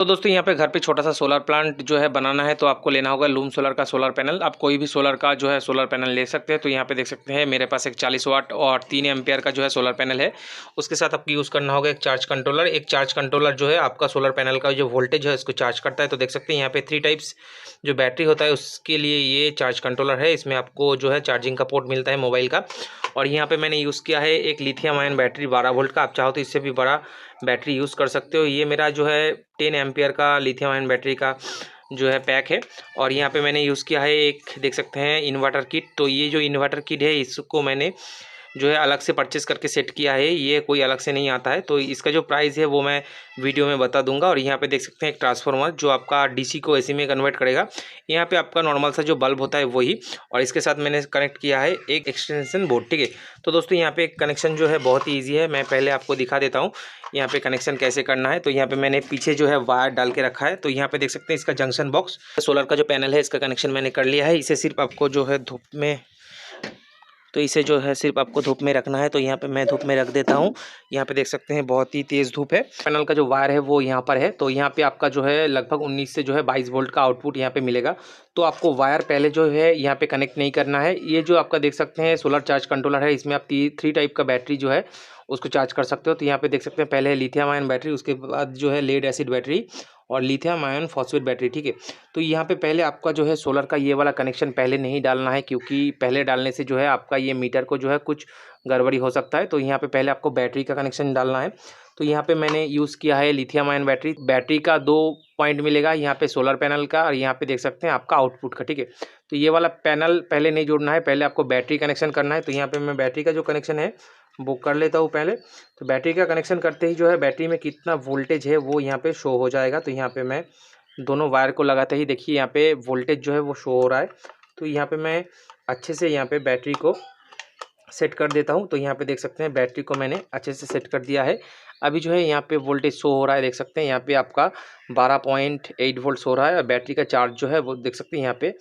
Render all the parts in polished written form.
तो दोस्तों यहाँ पे घर पे छोटा सा सोलर प्लांट जो है बनाना है तो आपको लेना होगा लूम सोलर का सोलर पैनल। आप कोई भी सोलर का जो है सोलर पैनल ले सकते हैं। तो यहाँ पे देख सकते हैं मेरे पास एक 40 वाट और 3 एम्पियर का जो है सोलर पैनल है। उसके साथ आपको यूज़ करना होगा एक चार्ज कंट्रोलर। एक चार्ज कंट्रोलर जो है आपका सोलर पैनल का जो वोल्टेज है इसको चार्ज करता है। तो देख सकते हैं यहाँ पे 3 टाइप्स जो बैटरी होता है उसके लिए ये चार्ज कंट्रोलर है। इसमें आपको जो है चार्जिंग का पोर्ट मिलता है मोबाइल का। और यहाँ पे मैंने यूज़ किया है एक लिथियम आयन बैटरी 12 वोल्ट का। आप चाहो तो इससे भी बड़ा बैटरी यूज़ कर सकते हो। ये मेरा जो है 10 एम्पियर का लिथियम आयन बैटरी का जो है पैक है। और यहाँ पे मैंने यूज़ किया है एक देख सकते हैं इन्वर्टर किट। तो ये जो इन्वर्टर किट है इसको मैंने जो है अलग से परचेस करके सेट किया है। ये कोई अलग से नहीं आता है। तो इसका जो प्राइस है वो मैं वीडियो में बता दूंगा। और यहाँ पे देख सकते हैं एक ट्रांसफार्मर जो आपका डीसी को एसी में कन्वर्ट करेगा। यहाँ पे आपका नॉर्मल सा जो बल्ब होता है वही। और इसके साथ मैंने कनेक्ट किया है एक एक्सटेंशन बोर्ड। ठीक है। तो दोस्तों यहाँ पे कनेक्शन जो है बहुत ही ईजी है। मैं पहले आपको दिखा देता हूँ यहाँ पे कनेक्शन कैसे करना है। तो यहाँ पे मैंने पीछे जो है वायर डाल के रखा है। तो यहाँ पे देख सकते हैं इसका जंक्शन बॉक्स सोलर का जो पैनल है इसका कनेक्शन मैंने कर लिया है। इसे सिर्फ आपको जो है धूप में रखना है। तो यहाँ पे मैं धूप में रख देता हूँ। यहाँ पे देख सकते हैं बहुत ही तेज़ धूप है। पैनल का जो वायर है वो यहाँ पर है। तो यहाँ पे आपका जो है लगभग 19 से जो है 22 वोल्ट का आउटपुट यहाँ पे मिलेगा। तो आपको वायर पहले जो है यहाँ पे कनेक्ट नहीं करना है। ये जो आपका देख सकते हैं सोलर चार्ज कंट्रोलर है इसमें आप 3 टाइप का बैटरी जो है उसको चार्ज कर सकते हो। तो यहाँ पे देख सकते हैं पहले है लिथियम आयन बैटरी, उसके बाद जो है लेड एसिड बैटरी और लिथियम आयन फॉस्फेट बैटरी। ठीक है। तो यहाँ पे पहले आपका जो है सोलर का ये वाला कनेक्शन पहले नहीं डालना है, क्योंकि पहले डालने से जो है आपका ये मीटर को जो है कुछ गड़बड़ी हो सकता है। तो यहाँ पे पहले आपको बैटरी का कनेक्शन डालना है। तो यहाँ पे मैंने यूज़ किया है लिथियम आयन बैटरी। बैटरी का 2 पॉइंट मिलेगा यहाँ पे सोलर पैनल का और यहाँ पे देख सकते हैं आपका आउटपुट का। ठीक है। तो ये वाला पैनल पहले नहीं जोड़ना है, पहले आपको बैटरी कनेक्शन करना है। तो यहाँ पे मैं बैटरी का जो कनेक्शन है वो कर लेता हूँ पहले। तो बैटरी का कनेक्शन करते ही जो है बैटरी में कितना वोल्टेज है वो यहाँ पे शो हो जाएगा। तो यहाँ पे मैं दोनों वायर को लगाते ही देखिए यहाँ पे वोल्टेज जो है वो शो हो रहा है। तो यहाँ पे मैं अच्छे से यहाँ पे बैटरी को सेट कर देता हूँ। तो यहाँ पे देख सकते हैं बैटरी को मैंने अच्छे से सेट कर दिया है। अभी जो है यहाँ पे वोल्टेज शो हो रहा है, देख सकते हैं यहाँ पे आपका 12.8 वोल्ट हो रहा है। और बैटरी का चार्ज जो है वो देख सकते हैं यहाँ पे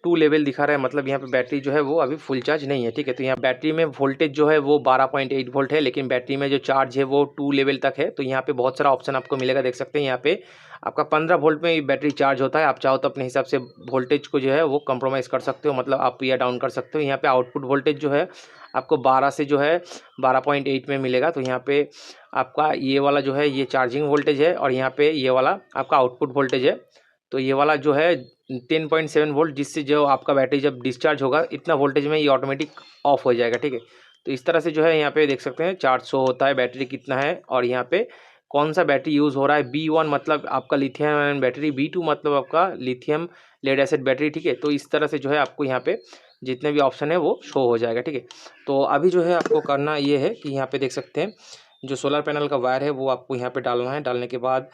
2 लेवल दिखा रहा है, मतलब यहाँ पे बैटरी जो है वो अभी फुल चार्ज नहीं है। ठीक है। तो यहाँ बैटरी में वोल्टेज जो है वो 12.8 वोल्ट है, लेकिन बैटरी में जो चार्ज है वो 2 लेवल तक है। तो यहाँ पे बहुत सारा ऑप्शन आपको मिलेगा। देख सकते हैं यहाँ पे आपका 15 वोल्ट में बैटरी चार्ज होता है। आप चाहो तो अपने हिसाब से वोल्टेज को जो है वो कंप्रोमाइज़ कर सकते हो, मतलब अप या डाउन कर सकते हो। यहाँ पे आउटपुट वोल्टेज जो है आपको 12 से जो है 12.8 में मिलेगा। तो यहाँ पे आपका ये वाला जो है ये चार्जिंग वोल्टेज है और यहाँ पे ये वाला आपका आउटपुट वोल्टेज है। तो ये वाला जो है 10.7 वोल्ट, जिससे जो आपका बैटरी जब डिस्चार्ज होगा इतना वोल्टेज में ये ऑटोमेटिक ऑफ हो जाएगा। ठीक है। तो इस तरह से जो है यहाँ पे देख सकते हैं चार्ज शो होता है बैटरी कितना है और यहाँ पे कौन सा बैटरी यूज़ हो रहा है। B1 मतलब आपका लिथियम आयन बैटरी, B2 मतलब आपका लिथियम लेड एसिड बैटरी। ठीक है। तो इस तरह से जो है आपको यहाँ पे जितने भी ऑप्शन है वो शो हो जाएगा। ठीक है। तो अभी जो है आपको करना ये है कि यहाँ पे देख सकते हैं जो सोलर पैनल का वायर है वो आपको यहाँ पे डालना है। डालने के बाद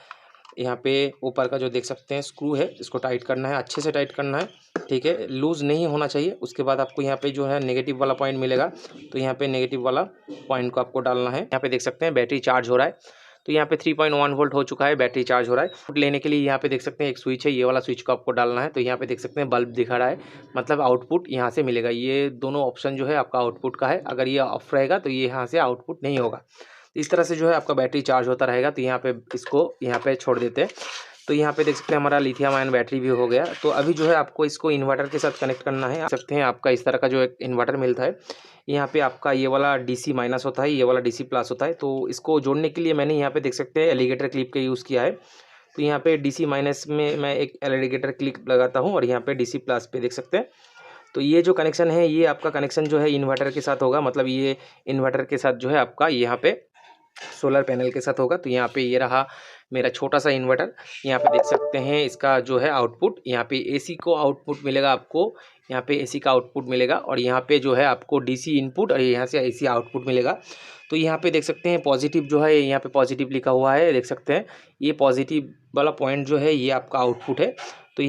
यहाँ पे ऊपर का जो देख सकते हैं स्क्रू है इसको टाइट करना है, अच्छे से टाइट करना है। ठीक है। लूज़ नहीं होना चाहिए। उसके बाद आपको यहाँ पे जो है नेगेटिव वाला पॉइंट मिलेगा। तो यहाँ पे नेगेटिव वाला पॉइंट को आपको डालना है। यहाँ पे देख सकते हैं बैटरी चार्ज हो रहा है। तो यहाँ पे 3.1 वोल्ट हो चुका है, बैटरी चार्ज हो रहा है। लेने के लिए यहाँ पे देख सकते हैं एक स्विच है, ये वाला स्विच को आपको डालना है। तो यहाँ पे देख सकते हैं बल्ब दिखा रहा है, मतलब आउटपुट यहाँ से मिलेगा। ये दोनों ऑप्शन जो है आपका आउटपुट का है। अगर ये ऑफ रहेगा तो ये यहाँ से आउटपुट नहीं होगा। तो इस तरह से जो है आपका बैटरी चार्ज होता रहेगा। तो यहाँ पे इसको यहाँ पे छोड़ देते हैं। तो यहाँ पे देख सकते हैं हमारा लिथियम आयन बैटरी भी हो गया। तो अभी जो है आपको इसको इन्वर्टर के साथ कनेक्ट करना है। देख सकते हैं आपका इस तरह का जो एक इन्वर्टर मिलता है। यहाँ पे आपका ये वाला DC माइनस होता है, ये वाला DC प्लस होता है। तो इसको जोड़ने के लिए मैंने यहाँ पे देख सकते हैं एलिगेटर क्लिप का यूज़ किया है। तो यहाँ पे DC माइनस में मैं एक एलिगेटर क्लिप लगाता हूँ और यहाँ पे DC प्लस पे देख सकते हैं। तो ये जो कनेक्शन है ये आपका कनेक्शन जो है इन्वर्टर के साथ होगा, मतलब ये इन्वर्टर के साथ जो है आपका यहाँ पे सोलर पैनल के साथ होगा। तो यहाँ पे ये रहा मेरा छोटा सा इन्वर्टर। यहाँ पे देख सकते हैं इसका जो है आउटपुट, यहाँ पे AC को आउटपुट मिलेगा आपको, यहाँ पे AC का आउटपुट मिलेगा और यहाँ पे जो है आपको DC इनपुट और यहाँ से AC आउटपुट मिलेगा। तो यहाँ पे देख सकते हैं पॉजिटिव जो है यहाँ पे पॉजिटिव लिखा हुआ है, देख सकते हैं ये पॉजिटिव वाला पॉइंट जो है ये आपका आउटपुट है। तो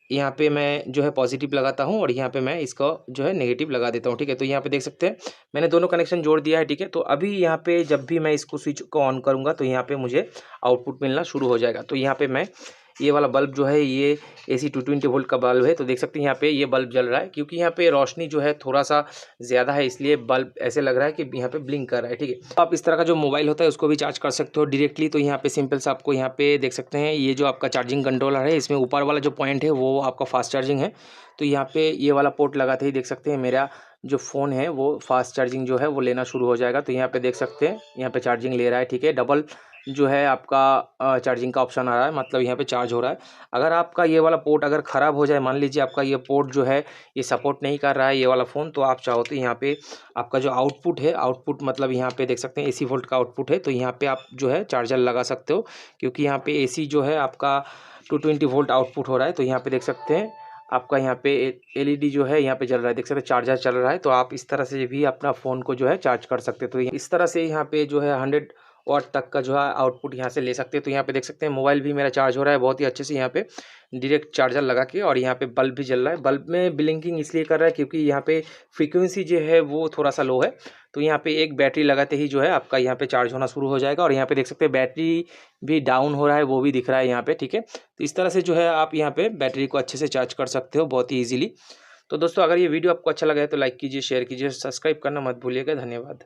यहाँ पे मैं जो है पॉजिटिव लगाता हूँ और यहाँ पे मैं इसको जो है नेगेटिव लगा देता हूँ। ठीक है। तो यहाँ पे देख सकते हैं मैंने दोनों कनेक्शन जोड़ दिया है। ठीक है। तो अभी यहाँ पे जब भी मैं इसको स्विच को ऑन करूँगा तो यहाँ पे मुझे आउटपुट मिलना शुरू हो जाएगा। तो यहाँ पे मैं ये वाला बल्ब जो है ये AC 220 वोल्ट का बल्ब है। तो देख सकते हैं यहाँ पे ये बल्ब जल रहा है, क्योंकि यहाँ पे रोशनी जो है थोड़ा सा ज़्यादा है, इसलिए बल्ब ऐसे लग रहा है कि यहाँ पे ब्लिंक कर रहा है। ठीक है, आप इस तरह का जो मोबाइल होता है उसको भी चार्ज कर सकते हो डायरेक्टली। तो यहाँ पे सिंपल सा आपको यहाँ पे देख सकते हैं ये जो आपका चार्जिंग कंट्रोलर है, इसमें ऊपर वाला जो पॉइंट है वो आपका फास्ट चार्जिंग है। तो यहाँ पे ये वाला पोर्ट लगाते ही देख सकते हैं मेरा जो फ़ोन है वो फास्ट चार्जिंग जो है वो लेना शुरू हो जाएगा। तो यहाँ पे देख सकते हैं यहाँ पे चार्जिंग ले रहा है। ठीक है, डबल जो है आपका चार्जिंग का ऑप्शन आ रहा है, मतलब यहाँ पे चार्ज हो रहा है। अगर आपका ये वाला पोर्ट अगर ख़राब हो जाए, मान लीजिए आपका ये पोर्ट जो है ये सपोर्ट नहीं कर रहा है ये वाला फ़ोन, तो आप चाहो तो यहाँ पे आपका जो आउटपुट है, आउटपुट मतलब यहाँ पे देख सकते हैं AC वोल्ट का आउटपुट है, तो यहाँ पे आप जो है चार्जर लगा सकते हो, क्योंकि यहाँ पे AC जो है आपका 220 वोल्ट आउटपुट हो रहा है। तो यहाँ पे देख सकते हैं आपका यहाँ पे LED जो है यहाँ पे जल रहा है, देख सकते हैं चार्जर चल रहा है। तो आप इस तरह से भी अपना फ़ोन को जो है चार्ज कर सकते हो। तो इस तरह से यहाँ पे जो है 100 वाट तक का जो है आउटपुट यहाँ से ले सकते हैं। तो यहाँ पे देख सकते हैं मोबाइल भी मेरा चार्ज हो रहा है बहुत ही अच्छे से, यहाँ पे डायरेक्ट चार्जर लगा के, और यहाँ पे बल्ब भी जल रहा है। बल्ब में ब्लिंकिंग इसलिए कर रहा है क्योंकि यहाँ पे फ्रीक्वेंसी जो है वो थोड़ा सा लो है। तो यहाँ पे एक बैटरी लगाते ही जो है आपका यहाँ पे चार्ज होना शुरू हो जाएगा, और यहाँ पे देख सकते हैं बैटरी भी डाउन हो रहा है, वो भी दिख रहा है यहाँ पे। ठीक है, तो इस तरह से जो है आप यहाँ पे बैटरी को अच्छे से चार्ज कर सकते हो बहुत ही ईजिली। तो दोस्तों अगर ये वीडियो आपको अच्छा लगा है तो लाइक कीजिए, शेयर कीजिए, सब्सक्राइब करना मत भूलिएगा। धन्यवाद।